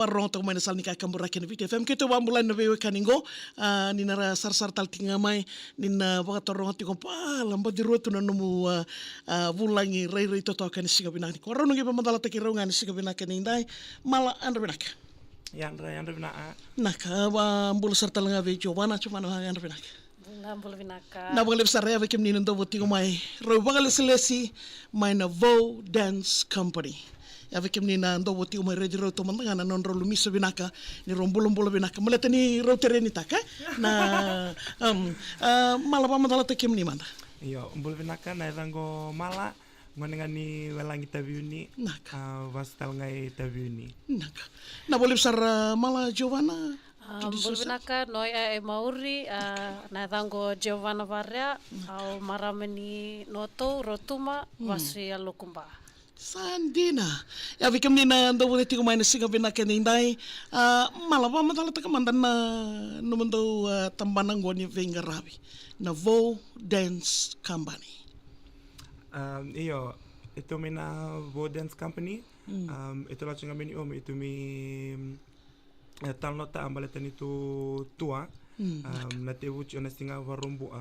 Parronto mai nasal ni ka kambura ken vit FM keto wambulan na bewe kaningo ni nara sar taltinga mai ni na baka torong ti kompa lamba di roto na numu bulangi rei toto kan siga binaki korono ge pamandala te kirunga ni siga binaki indai mala andra binaki Yandra binaka naka wambul sar talanga ve Giovanna cuma no andra binaki Ngambul binaka na bang lebsar ya vekem ni ndo boti mai ro bang leselesi mai na Vo Dance Company ya vekem ni na ndo boti mai redi ro to manga na non ro lumisa binaka ni rombolo binaka melete ni ro tereni taka na mala pa mandala te kem ni manda iyo umbul binaka na rango mala ngonengani welangi tabiuni vastal ngai tabiuni na boleh besar mala Giovanna Bulbinaka noi e mauri na dango Giovanna varia au maramani noto rotuma vasri alokumba Sandina ya vikem ni na ndo boleh tiku main singa binaka ni indai malapa mandala te kamandan na numendo tambanang goni vengarabi na Vo Dance Company iyo itu mina Vo Dance Company itu la chinga meni itu mi tal nota ambaleta ni tu tua na te wuchi ona singa warumbu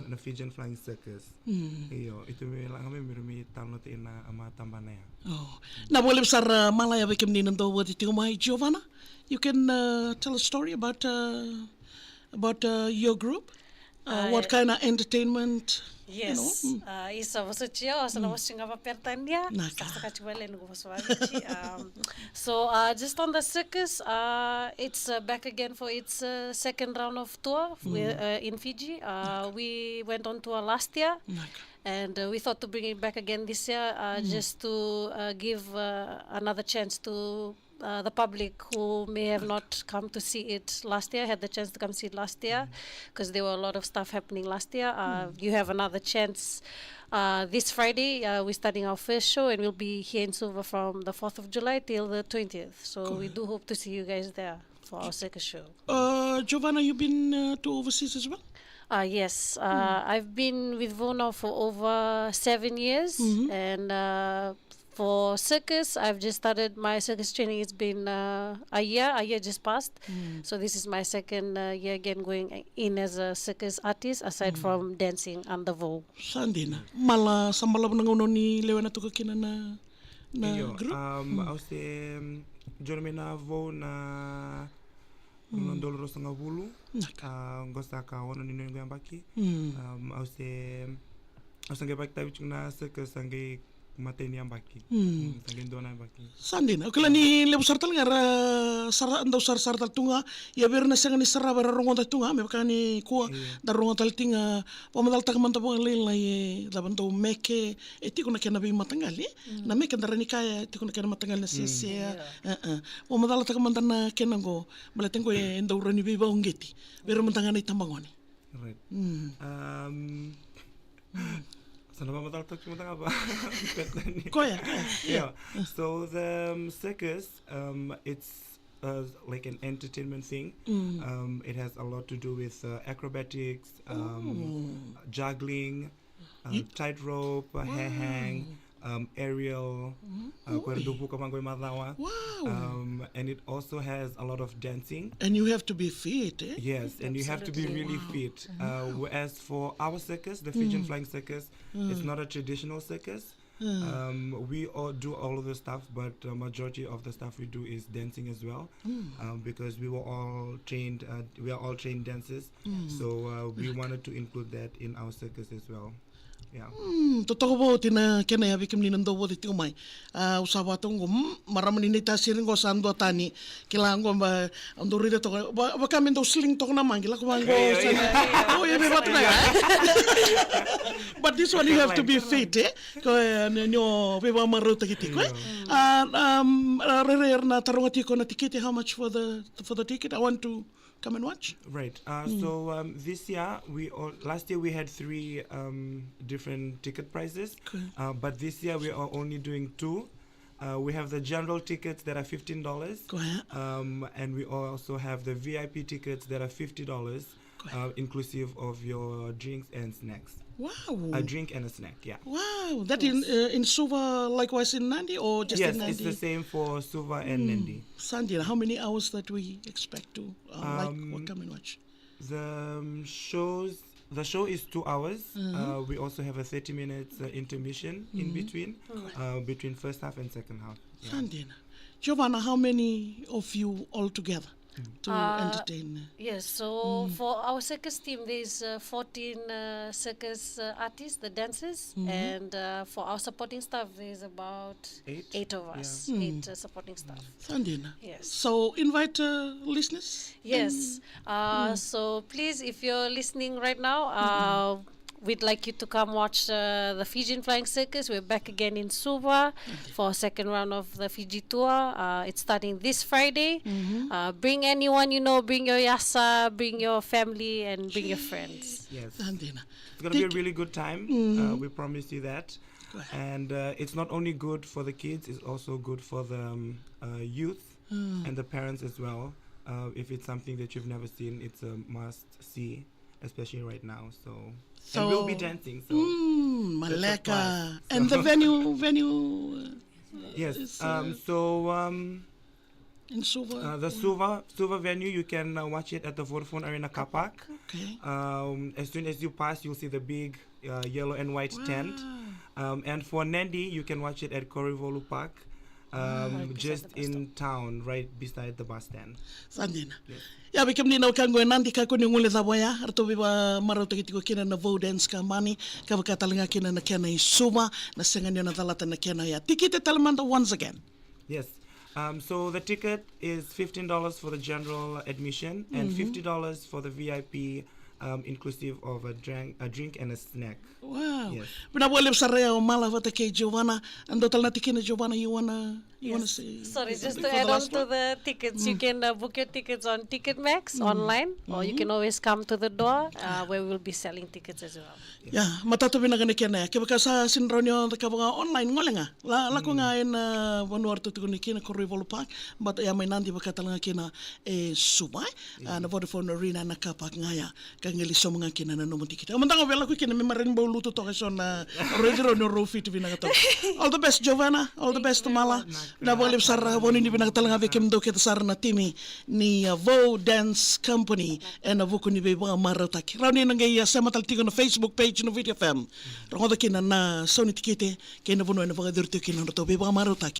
na Fijian flying circus iyo itu mi lang kami mi tal nota ina ama tambana ya na boleh besar malaya bekem ni nanto wati tiku mai Giovanna you can tell a story about your group what kind of entertainment Yes, isa vasuchia asana vasinga vapertania saka chwele nugo vaswachi so just on the circus it's back again for its second round of tour in Fiji we went on tour last year and we thought to bring it back again this year just to give another chance to the public who may have not come to see it last year, had the chance to come see it last year because there were a lot of stuff happening last year. You have another chance this Friday. We're starting our first show and we'll be here in Suva from the 4th of July till the 20th. So we do hope to see you guys there for our circus show. Giovanna, you've been to overseas as well? Yes, I've been with Vo now for over 7 years and for circus, I've just started my circus training. It's been a year just passed. So this is my second year again going in as a circus artist aside from dancing under Vo. Sandina, mala sambala benangono ni lewana tuka kina na group? Au se jormena Vo na ndolo sanga vulu ngosa ka ono nino ngambaki au se baki tabi chuna circus sange mateni ambaki tangin dona ambaki Sandina okela ni lebu sartal ngara sar andau sar tal tunga ya berna sanga ni sarra bara rongo tunga me bakani ko da rongo tal tinga pamadal tak manta bo lela ye da bantu meke etiko na kena bi matangali na meke darani kaya etiko na kena matangali na sese pamadal tak manta na kena go malatengo e ndau rani bi ba ongeti bero mantangani tambangoni right so the circus it's like an entertainment thing it has a lot to do with acrobatics juggling tightrope hair hang aerial and it also has a lot of dancing and you have to be fit yes and you have to be really fit whereas for our circus the Fijian flying circus it's not a traditional circus we all do all of the stuff but the majority of the stuff we do is dancing as well because we are all trained dancers so we wanted to include that in our circus as well. Yeah. Totoo bo tina kena ya bikim ni nando bo ti umai. Usaba tongo maramani ni tasirin go sando tani kilango ba andori to ba kami ndo sling to na mangila ko mango. Oh yeah, but this one you have to be fit ko nyo be ba maruta kiti ko. Rere na tarunga ti ko na ticket how much for the ticket I want to come and watch. Right. So this year last year we had 3 different ticket prices, but this year we are only doing 2. We have the general tickets that are $15, and we also have the VIP tickets that are $50, inclusive of your drinks and snacks. Wow. A drink and a snack, yeah. Wow. That in Suva, likewise in Nandi, or just Yes, in Nandi? it's the same for Suva and Nandi. Sandy, how many hours that we expect to what come and watch? The show is 2 hours. We also have a 30 minutes intermission in between first half and second half. Yeah. Sandy. Giovanna, how many of you all together to entertain? Yes, so for our circus team, there's 14 circus artists, the dancers, and for our supporting staff, there's about 8 of us, 8 supporting staff. Sandina. Yes. So invite listeners? Yes. So please, if you're listening right now, we'd like you to come watch the Fijian Flying Circus. We're back again in Suva for a second round of the Fiji tour. It's starting this Friday. Bring anyone you know, bring your yasa, bring your family, and bring your friends. Yes. Sandina. It's going to be a really good time. We promise you that. And it's not only good for the kids, it's also good for the youth and the parents as well. If it's something that you've never seen, it's a must-see, especially right now. So and we'll be dancing. So Maleka. And the venue. Yes. Is, in Suva. The Suva venue, you can watch it at the Vodafone Arena car park. Okay. As soon as you pass, you'll see the big yellow and white tent. And for Nandi, you can watch it at Korivolu Park. Just in town, right beside the bus stand. Sandina. Ya bikem ni na kango Nandi ka ko ni ngule da boya arto biba maro to kitiko kina na vo dance ka mani ka bakatalinga kina na kena I Suva na sengan na talata na kena ya tikite talamanda once again. Yes. So the ticket is $15 for the general admission and $50 for the VIP, inclusive of a drink and a snack. Wow. Yes. Bina boleh besaraya o mala vata ke Giovanna ando talna tikina Giovanna you wanna say Sorry, just something to for add the on last to one? the tickets, you can book your tickets on Ticketmax online, or you can always come to the door where we'll be selling tickets as well. Ya, matato bina gani kena ya. Kaya sa sinronyo ka mga online ngolenga. La ko nga in vanuar to tukuni kina Korivolu Park, but ya may Nandi bakatalanga kina Suva na Vodafone Arena na kapak nga ya. Kangeliso mga kina na numunti kita. Amantang wala ko kina may rainbow luto to kasi na original no rofi to bina to. All the best Giovanna, all the best Mala. Na boleh besar woni ni bina talanga vekem do kita sar na timi ni Vo Dance Company and na vuko ni beba marotaki. Rauni nangay sa mataltigo na Facebook page no Video FM. Rongoda kina na Sony tikite kina vuno na vaga dirto kina to beba marotaki.